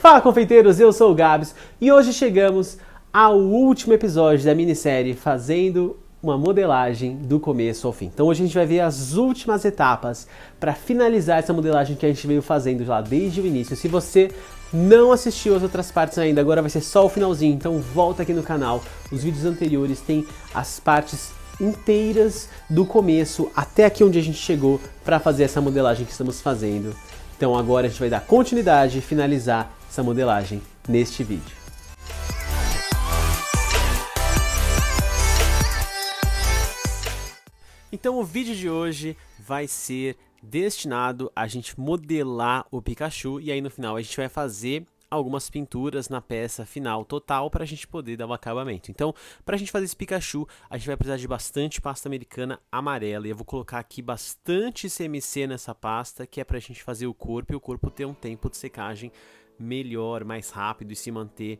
Fala, confeiteiros, eu sou o Gabs e hoje chegamos ao último episódio da minissérie fazendo uma modelagem do começo ao fim. Então hoje a gente vai ver as últimas etapas para finalizar essa modelagem que a gente veio fazendo lá desde o início. Se você não assistiu as outras partes ainda, agora vai ser só o finalzinho, então volta aqui no canal. Os vídeos anteriores têm as partes inteiras do começo até aqui onde a gente chegou para fazer essa modelagem que estamos fazendo. Então agora a gente vai dar continuidade e finalizar essa modelagem neste vídeo. Então o vídeo de hoje vai ser destinado a gente modelar o Pikachu e aí no final a gente vai fazer algumas pinturas na peça final total para a gente poder dar um acabamento. Então, para a gente fazer esse Pikachu, a gente vai precisar de bastante pasta americana amarela e eu vou colocar aqui bastante CMC nessa pasta, que é para a gente fazer o corpo e o corpo ter um tempo de secagem melhor, mais rápido e se manter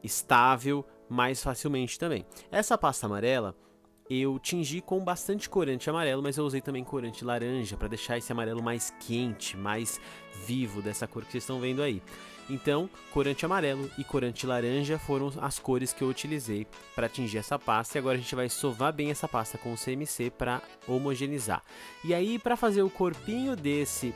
estável mais facilmente também. Essa pasta amarela eu tingi com bastante corante amarelo, mas eu usei também corante laranja para deixar esse amarelo mais quente, mais vivo dessa cor que vocês estão vendo aí. Então, corante amarelo e corante laranja foram as cores que eu utilizei para tingir essa pasta. E agora a gente vai sovar bem essa pasta com o CMC para homogeneizar. E aí, para fazer o corpinho desse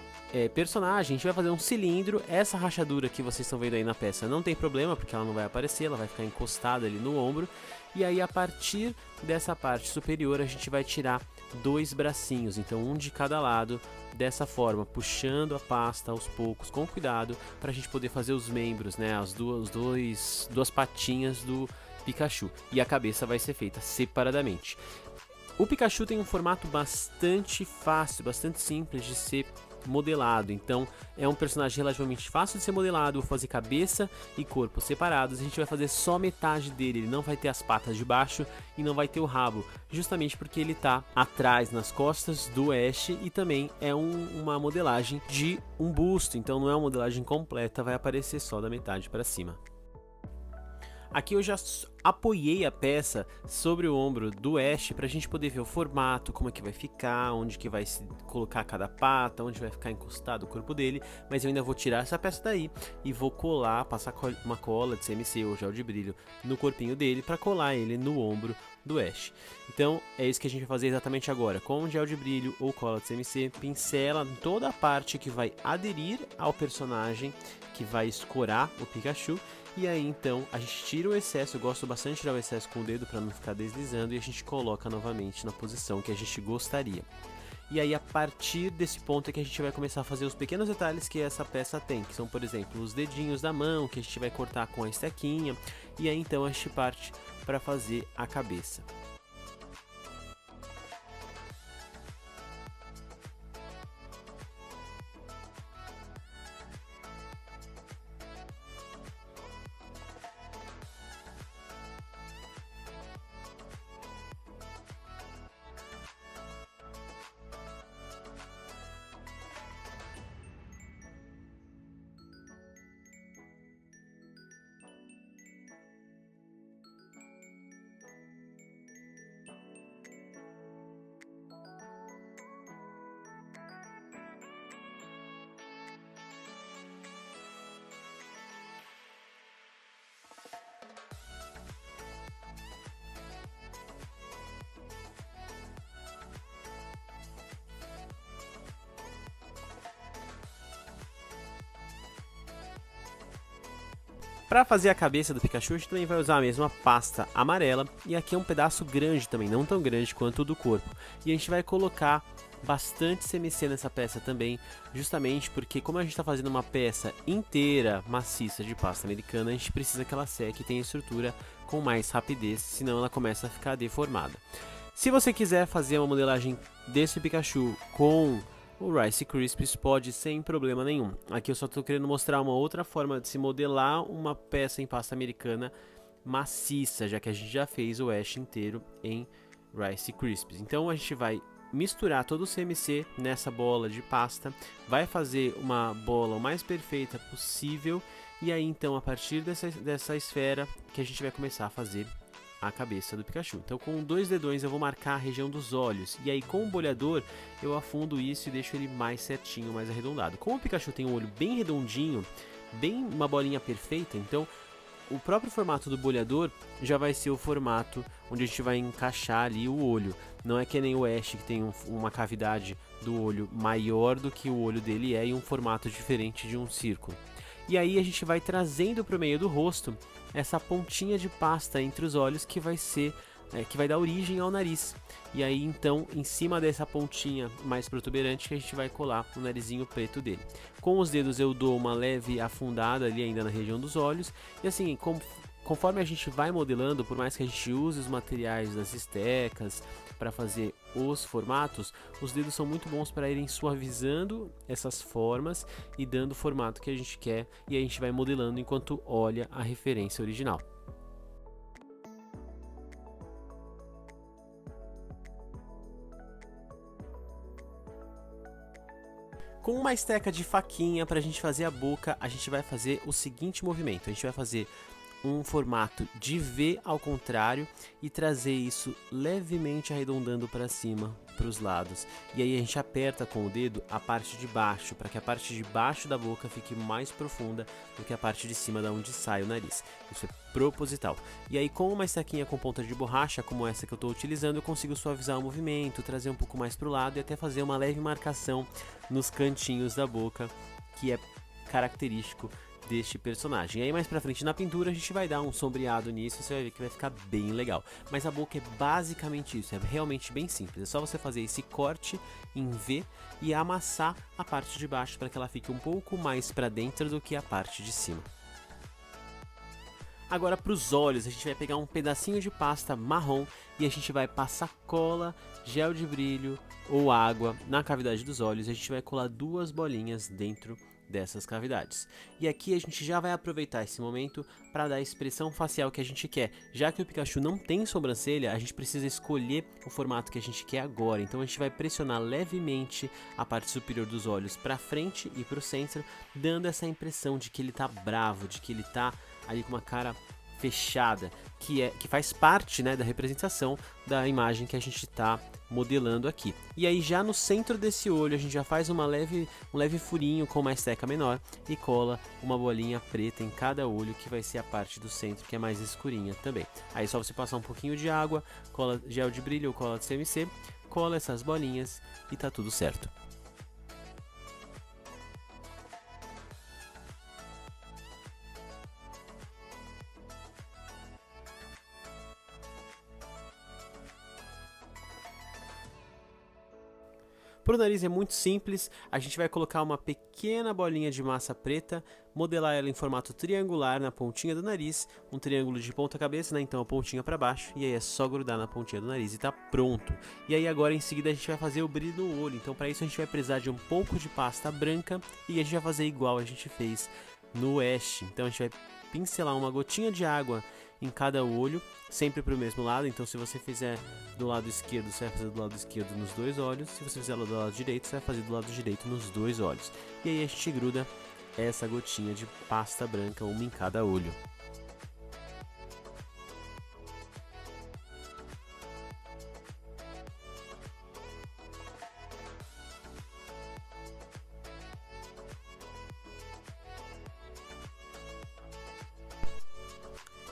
personagem, a gente vai fazer um cilindro. Essa rachadura que vocês estão vendo aí na peça não tem problema, porque ela não vai aparecer, ela vai ficar encostada ali no ombro. E aí, a partir dessa parte superior, a gente vai tirar dois bracinhos, então um de cada lado, dessa forma, puxando a pasta aos poucos, com cuidado, para a gente poder fazer os membros, né, as duas patinhas do Pikachu. E a cabeça vai ser feita separadamente. O Pikachu tem um formato bastante fácil, bastante simples de ser modelado, então é um personagem relativamente fácil de ser modelado. Vou fazer cabeça e corpo separados, a gente vai fazer só metade dele, ele não vai ter as patas de baixo e não vai ter o rabo, justamente porque ele tá atrás nas costas do Ash e também é uma modelagem de um busto, então não é uma modelagem completa, vai aparecer só da metade para cima. Aqui eu já apoiei a peça sobre o ombro do Ash para a gente poder ver o formato, como é que vai ficar, onde que vai se colocar cada pata, onde vai ficar encostado o corpo dele, mas eu ainda vou tirar essa peça daí e vou colar, passar uma cola de CMC ou gel de brilho no corpinho dele para colar ele no ombro do Ash. Então é isso que a gente vai fazer exatamente agora, com gel de brilho ou cola de CMC, pincela toda a parte que vai aderir ao personagem, que vai escorar o Pikachu. E aí então a gente tira o excesso, eu gosto bastante de tirar o excesso com o dedo para não ficar deslizando, e a gente coloca novamente na posição que a gente gostaria. E aí a partir desse ponto é que a gente vai começar a fazer os pequenos detalhes que essa peça tem, que são, por exemplo, os dedinhos da mão, que a gente vai cortar com a estequinha, e aí então a gente parte para fazer a cabeça. Para fazer a cabeça do Pikachu, a gente também vai usar a mesma pasta amarela, e aqui é um pedaço grande também, não tão grande quanto o do corpo. E a gente vai colocar bastante CMC nessa peça também, justamente porque como a gente está fazendo uma peça inteira maciça de pasta americana, a gente precisa que ela seque e tenha estrutura com mais rapidez, senão ela começa a ficar deformada. Se você quiser fazer uma modelagem desse Pikachu com o Rice Krispies, pode sem problema nenhum. Aqui eu só estou querendo mostrar uma outra forma de se modelar uma peça em pasta americana maciça, já que a gente já fez o Ash inteiro em Rice Krispies. Então a gente vai misturar todo o CMC nessa bola de pasta, vai fazer uma bola o mais perfeita possível, e aí então a partir dessa esfera que a gente vai começar a fazer a cabeça do Pikachu. Então com dois dedões eu vou marcar a região dos olhos, e aí com o bolhador eu afundo isso e deixo ele mais certinho, mais arredondado. Como o Pikachu tem um olho bem redondinho, bem uma bolinha perfeita, então o próprio formato do bolhador já vai ser o formato onde a gente vai encaixar ali o olho. Não é que nem o Ash, que tem uma cavidade do olho maior do que o olho dele é e um formato diferente de um círculo. E aí a gente vai trazendo para o meio do rosto essa pontinha de pasta entre os olhos que vai ser que vai dar origem ao nariz. E aí então, em cima dessa pontinha mais protuberante, que a gente vai colar o narizinho preto dele. Com os dedos eu dou uma leve afundada ali ainda na região dos olhos. E assim, conforme a gente vai modelando, por mais que a gente use os materiais das estecas para fazer os formatos, os dedos são muito bons para irem suavizando essas formas e dando o formato que a gente quer. E a gente vai modelando enquanto olha a referência original. Com uma esteca de faquinha para a gente fazer a boca, a gente vai fazer o seguinte movimento. A gente vai fazer um formato de V ao contrário e trazer isso levemente arredondando para cima, para os lados. E aí a gente aperta com o dedo a parte de baixo, para que a parte de baixo da boca fique mais profunda do que a parte de cima da onde sai o nariz. Isso é proposital. E aí com uma estequinha com ponta de borracha, como essa que eu estou utilizando, eu consigo suavizar o movimento, trazer um pouco mais para o lado e até fazer uma leve marcação nos cantinhos da boca, que é característico deste personagem. E aí mais pra frente na pintura a gente vai dar um sombreado nisso, você vai ver que vai ficar bem legal. Mas a boca é basicamente isso, é realmente bem simples. É só você fazer esse corte em V e amassar a parte de baixo para que ela fique um pouco mais para dentro do que a parte de cima. Agora para os olhos, a gente vai pegar um pedacinho de pasta marrom e a gente vai passar cola, gel de brilho ou água na cavidade dos olhos. A gente vai colar duas bolinhas dentro dessas cavidades. E aqui a gente já vai aproveitar esse momento para dar a expressão facial que a gente quer. Já que o Pikachu não tem sobrancelha, a gente precisa escolher o formato que a gente quer agora. Então a gente vai pressionar levemente a parte superior dos olhos para frente e para o centro, dando essa impressão de que ele tá bravo, de que ele tá ali com uma cara fechada, que faz parte, né, da representação da imagem que a gente está modelando aqui. E aí já no centro desse olho a gente já faz um leve furinho com uma esteca menor e cola uma bolinha preta em cada olho, que vai ser a parte do centro que é mais escurinha também. Aí é só você passar um pouquinho de água, cola gel de brilho ou cola de CMC, cola essas bolinhas e tá tudo certo. Para o nariz é muito simples, a gente vai colocar uma pequena bolinha de massa preta, modelar ela em formato triangular na pontinha do nariz, um triângulo de ponta cabeça, né? Então a pontinha para baixo, e aí é só grudar na pontinha do nariz e tá pronto. E aí agora em seguida a gente vai fazer o brilho no olho, então para isso a gente vai precisar de um pouco de pasta branca e a gente vai fazer igual a gente fez no Ash. Então a gente vai pincelar uma gotinha de água em cada olho, sempre para o mesmo lado. Então se você fizer do lado esquerdo, você vai fazer do lado esquerdo nos dois olhos. Se você fizer do lado direito, você vai fazer do lado direito nos dois olhos. E aí a gente gruda essa gotinha de pasta branca, uma em cada olho.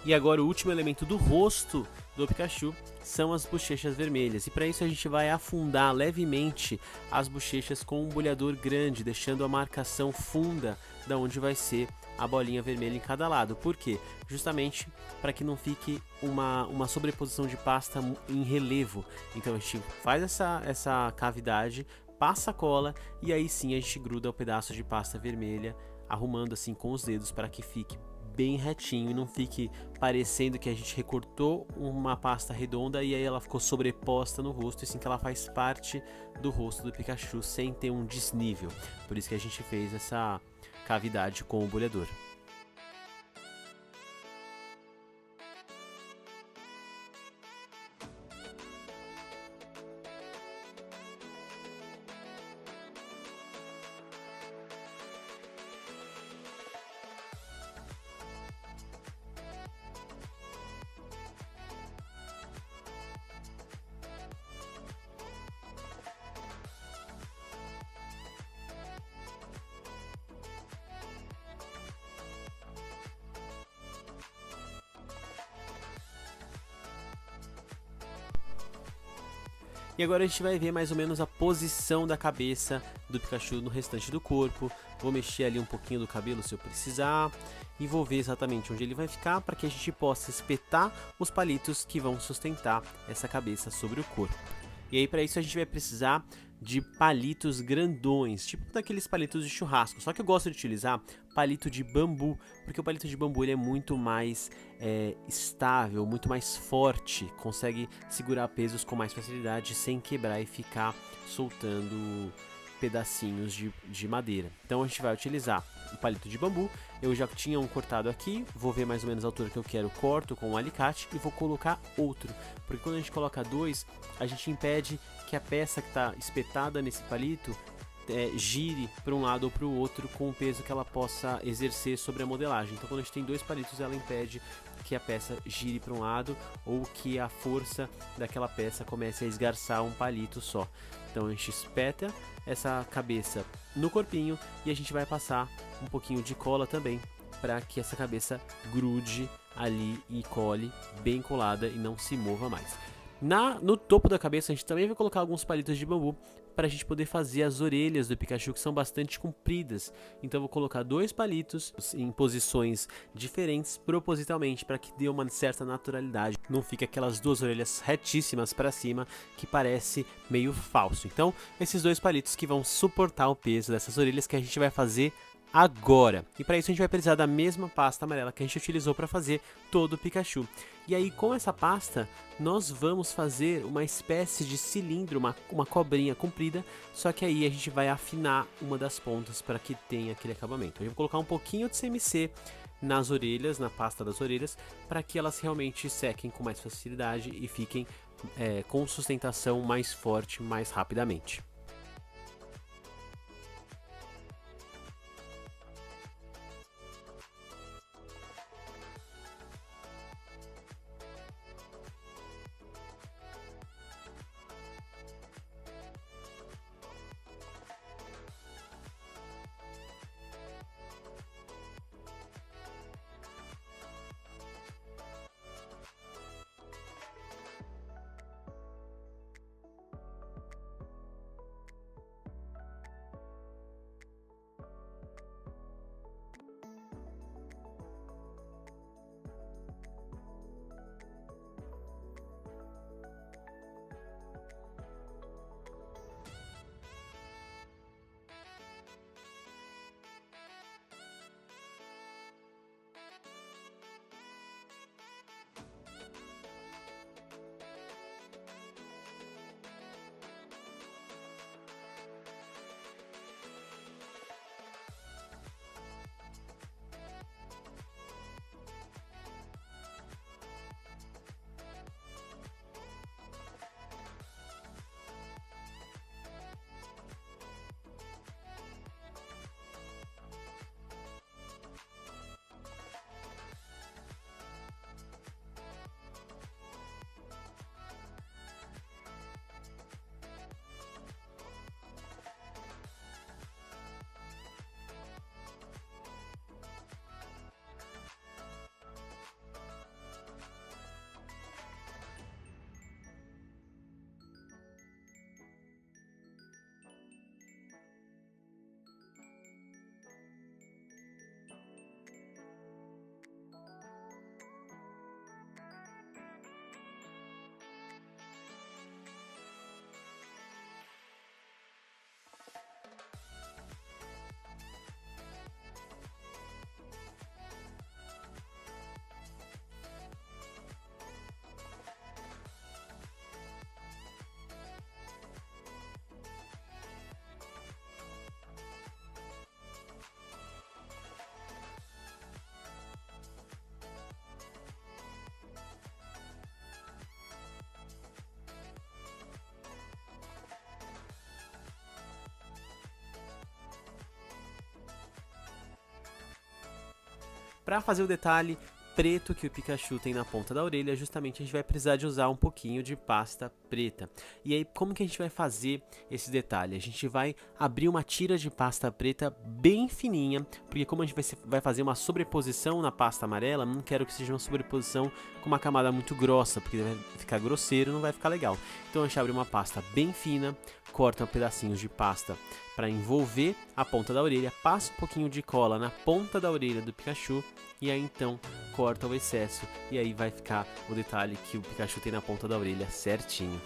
E agora o último elemento do rosto do Pikachu são as bochechas vermelhas. E para isso a gente vai afundar levemente as bochechas com um bolhador grande, deixando a marcação funda da onde vai ser a bolinha vermelha em cada lado. Por quê? Justamente para que não fique uma sobreposição de pasta em relevo. Então a gente faz essa cavidade, passa a cola e aí sim a gente gruda o pedaço de pasta vermelha, arrumando assim com os dedos para que fique bem retinho e não fique parecendo que a gente recortou uma pasta redonda e aí ela ficou sobreposta no rosto, e sim que ela faz parte do rosto do Pikachu sem ter um desnível. Por isso que a gente fez essa cavidade com o bolhador. E agora a gente vai ver mais ou menos a posição da cabeça do Pikachu no restante do corpo. Vou mexer ali um pouquinho do cabelo se eu precisar. E vou ver exatamente onde ele vai ficar para que a gente possa espetar os palitos que vão sustentar essa cabeça sobre o corpo. E aí para isso a gente vai precisar de palitos grandões, tipo daqueles palitos de churrasco. Só que eu gosto de utilizar palito de bambu, porque o palito de bambu ele é muito mais estável, muito mais forte, consegue segurar pesos com mais facilidade sem quebrar e ficar soltando pedacinhos de madeira. Então a gente vai utilizar o palito de bambu. Eu já tinha um cortado aqui, vou ver mais ou menos a altura que eu quero, corto com um alicate e vou colocar outro, porque quando a gente coloca dois, a gente impede que a peça que está espetada nesse palito gire para um lado ou para o outro com o peso que ela possa exercer sobre a modelagem. Então quando a gente tem dois palitos, ela impede que a peça gire para um lado ou que a força daquela peça comece a esgarçar um palito só. Então a gente espeta essa cabeça no corpinho e a gente vai passar um pouquinho de cola também para que essa cabeça grude ali e cole bem colada e não se mova mais. No topo da cabeça a gente também vai colocar alguns palitos de bambu para a gente poder fazer as orelhas do Pikachu, que são bastante compridas. Então eu vou colocar dois palitos em posições diferentes propositalmente para que dê uma certa naturalidade. Não fica aquelas duas orelhas retíssimas para cima que parece meio falso. Então esses dois palitos que vão suportar o peso dessas orelhas que a gente vai fazer agora. E para isso a gente vai precisar da mesma pasta amarela que a gente utilizou para fazer todo o Pikachu. E aí com essa pasta nós vamos fazer uma espécie de cilindro, uma cobrinha comprida, só que aí a gente vai afinar uma das pontas para que tenha aquele acabamento. Eu vou colocar um pouquinho de CMC nas orelhas, na pasta das orelhas, para que elas realmente sequem com mais facilidade e fiquem com sustentação mais forte, mais rapidamente. Para fazer o detalhe, preto que o Pikachu tem na ponta da orelha, justamente a gente vai precisar de usar um pouquinho de pasta preta. E aí, como que a gente vai fazer esse detalhe? A gente vai abrir uma tira de pasta preta bem fininha, porque como a gente vai fazer uma sobreposição na pasta amarela, não quero que seja uma sobreposição com uma camada muito grossa, porque vai ficar grosseiro, não vai ficar legal. Então a gente abre uma pasta bem fina, corta pedacinhos de pasta para envolver a ponta da orelha, passa um pouquinho de cola na ponta da orelha do Pikachu e aí então corta o excesso e aí vai ficar o detalhe que o Pikachu tem na ponta da orelha certinho.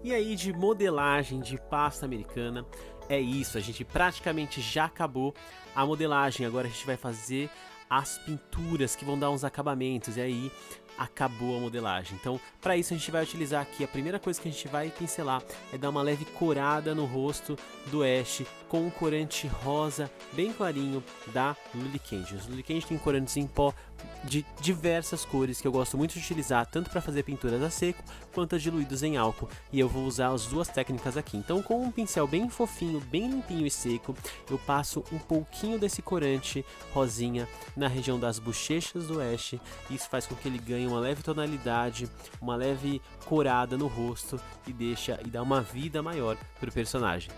E aí de modelagem de pasta americana é isso, a gente praticamente já acabou a modelagem, agora a gente vai fazer as pinturas que vão dar uns acabamentos e aí acabou a modelagem. Então para isso a gente vai utilizar aqui, a primeira coisa que a gente vai pincelar é dar uma leve corada no rosto do Ash com um corante rosa bem clarinho da Lily Candy. Os Lily Candy tem corantes em pó de diversas cores que eu gosto muito de utilizar, tanto para fazer pinturas a seco quanto a diluídos em álcool, e eu vou usar as duas técnicas aqui. Então com um pincel bem fofinho, bem limpinho e seco, eu passo um pouquinho desse corante rosinha na região das bochechas do Ash, e isso faz com que ele ganhe uma leve tonalidade, uma leve corada no rosto e dá uma vida maior para o personagem.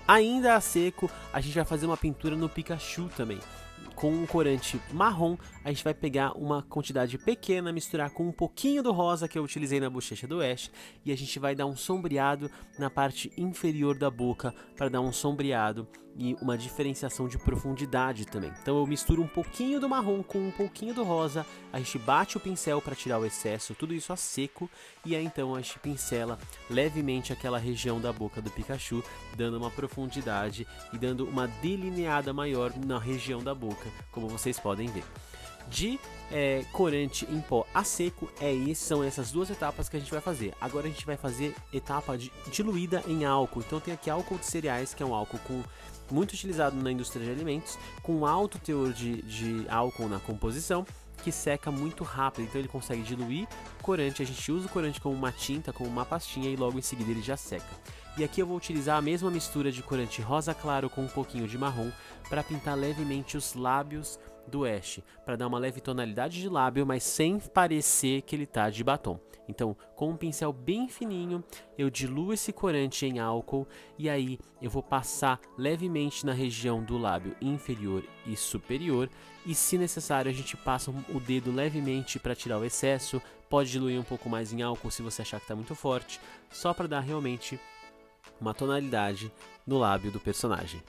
Ainda a seco, a gente vai fazer uma pintura no Pikachu também. Com um corante marrom, a gente vai pegar uma quantidade pequena, misturar com um pouquinho do rosa que eu utilizei na bochecha do Ash, e a gente vai dar um sombreado na parte inferior da boca para dar um sombreado e uma diferenciação de profundidade também. Então eu misturo um pouquinho do marrom com um pouquinho do rosa, a gente bate o pincel para tirar o excesso, tudo isso a seco, e aí então a gente pincela levemente aquela região da boca do Pikachu, dando uma profundidade e dando uma delineada maior na região da boca, como vocês podem ver. De corante em pó a seco, são essas duas etapas que a gente vai fazer. Agora a gente vai fazer etapa diluída em álcool. Então tem aqui álcool de cereais, que é um álcool muito utilizado na indústria de alimentos, com alto teor de álcool na composição, que seca muito rápido, então ele consegue diluir corante. A gente usa o corante como uma tinta, como uma pastinha, e logo em seguida ele já seca. E aqui eu vou utilizar a mesma mistura de corante rosa claro com um pouquinho de marrom para pintar levemente os lábios do Ash, para dar uma leve tonalidade de lábio, mas sem parecer que ele tá de batom. Então, com um pincel bem fininho, eu diluo esse corante em álcool e aí eu vou passar levemente na região do lábio inferior e superior, e se necessário a gente passa o dedo levemente para tirar o excesso. Pode diluir um pouco mais em álcool se você achar que está muito forte, só para dar realmente uma tonalidade no lábio do personagem.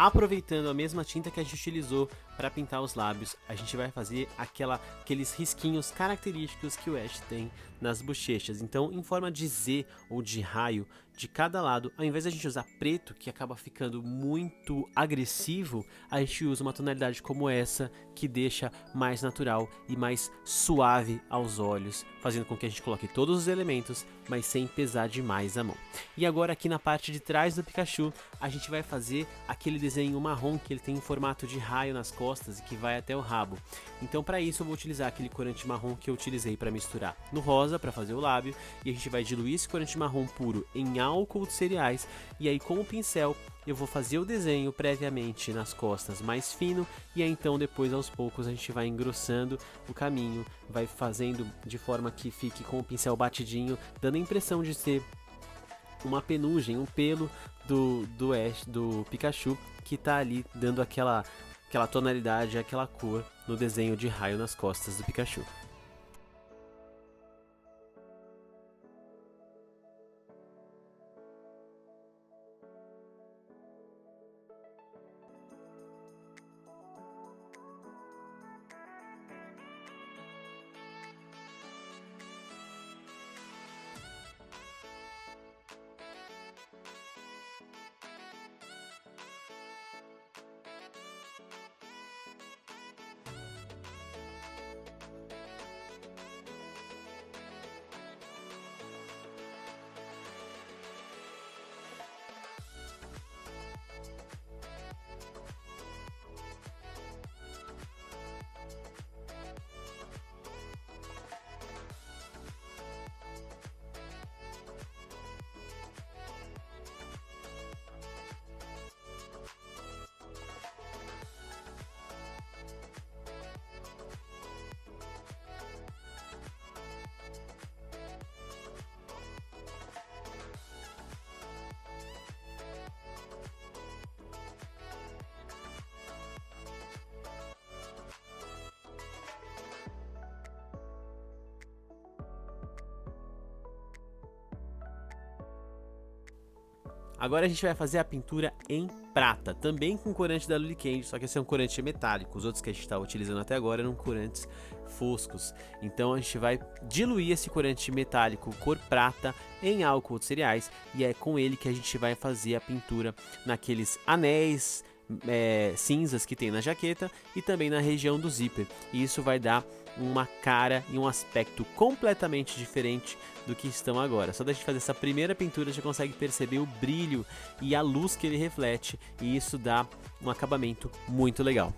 aproveitando a mesma tinta que a gente utilizou para pintar os lábios, a gente vai fazer aqueles risquinhos característicos que o Ash tem nas bochechas. Então, em forma de Z ou de raio de cada lado, ao invés de a gente usar preto, que acaba ficando muito agressivo, a gente usa uma tonalidade como essa, que deixa mais natural e mais suave aos olhos, fazendo com que a gente coloque todos os elementos, mas sem pesar demais a mão. E agora aqui na parte de trás do Pikachu, a gente vai fazer aquele desenho marrom que ele tem em formato de raio nas costas e que vai até o rabo. Então para isso eu vou utilizar aquele corante marrom que eu utilizei para misturar no rosa para fazer o lábio, e a gente vai diluir esse corante marrom puro em álcool de cereais, e aí com o pincel eu vou fazer o desenho previamente nas costas mais fino, e aí então depois aos poucos a gente vai engrossando o caminho, vai fazendo de forma que fique com o pincel batidinho, dando a impressão de ser uma penugem, um pelo do Pikachu, que tá ali dando aquela tonalidade, aquela cor no desenho de raio nas costas do Pikachu. Agora a gente vai fazer a pintura em prata, também com corante da Lily Candy, só que esse é um corante metálico. Os outros que a gente está utilizando até agora eram corantes foscos. Então a gente vai diluir esse corante metálico cor prata em álcool de cereais, e é com ele que a gente vai fazer a pintura naqueles anéis cinzas que tem na jaqueta e também na região do zíper, e isso vai dar uma cara e um aspecto completamente diferente do que estão agora. Só da gente fazer essa primeira pintura já consegue perceber o brilho e a luz que ele reflete, e isso dá um acabamento muito legal.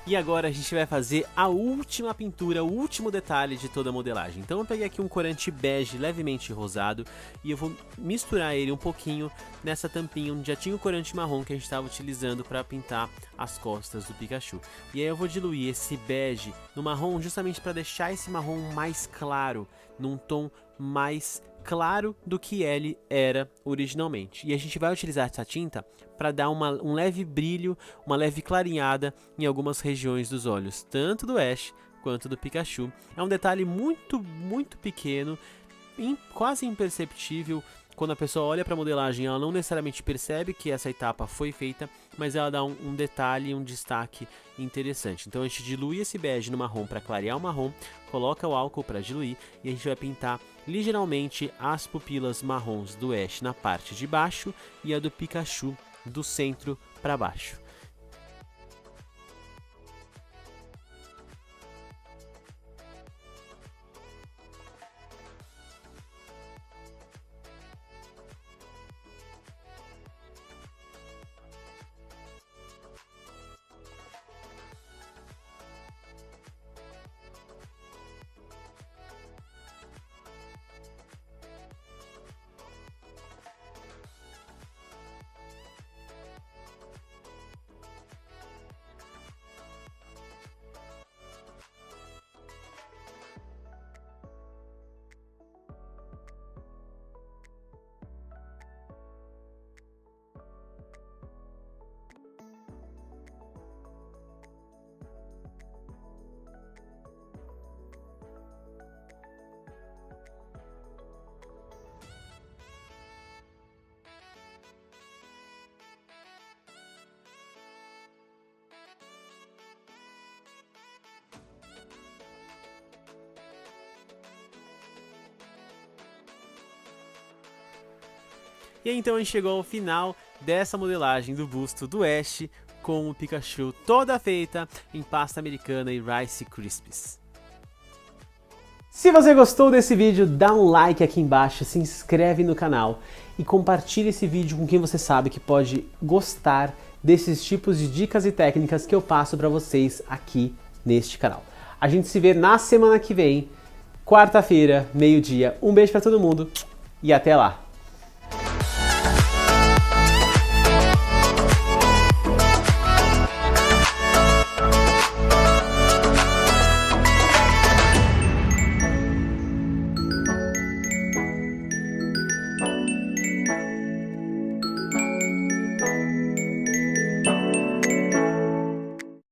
E agora a gente vai fazer a última pintura, o último detalhe de toda a modelagem. Então eu peguei aqui um corante bege levemente rosado e eu vou misturar ele um pouquinho nessa tampinha onde já tinha o corante marrom que a gente estava utilizando para pintar as costas do Pikachu. E aí eu vou diluir esse bege no marrom justamente para deixar esse marrom mais claro, num tom mais claro do que ele era originalmente. E a gente vai utilizar essa tinta para dar um leve brilho, uma leve clareada em algumas regiões dos olhos, tanto do Ash quanto do Pikachu. É um detalhe muito pequeno, quase imperceptível quando a pessoa olha para a modelagem, ela não necessariamente percebe que essa etapa foi feita, mas ela dá um detalhe, um destaque interessante. Então a gente dilui esse bege no marrom para clarear o marrom, coloca o álcool para diluir e a gente vai pintar ligeiramente as pupilas marrons do Ash na parte de baixo e a do Pikachu do centro para baixo. E aí, então a gente chegou ao final dessa modelagem do busto do Ash com o Pikachu toda feita em pasta americana e Rice Krispies. Se você gostou desse vídeo, dá um like aqui embaixo, se inscreve no canal e compartilhe esse vídeo com quem você sabe que pode gostar desses tipos de dicas e técnicas que eu passo para vocês aqui neste canal. A gente se vê na semana que vem, quarta-feira, meio-dia. Um beijo para todo mundo e até lá!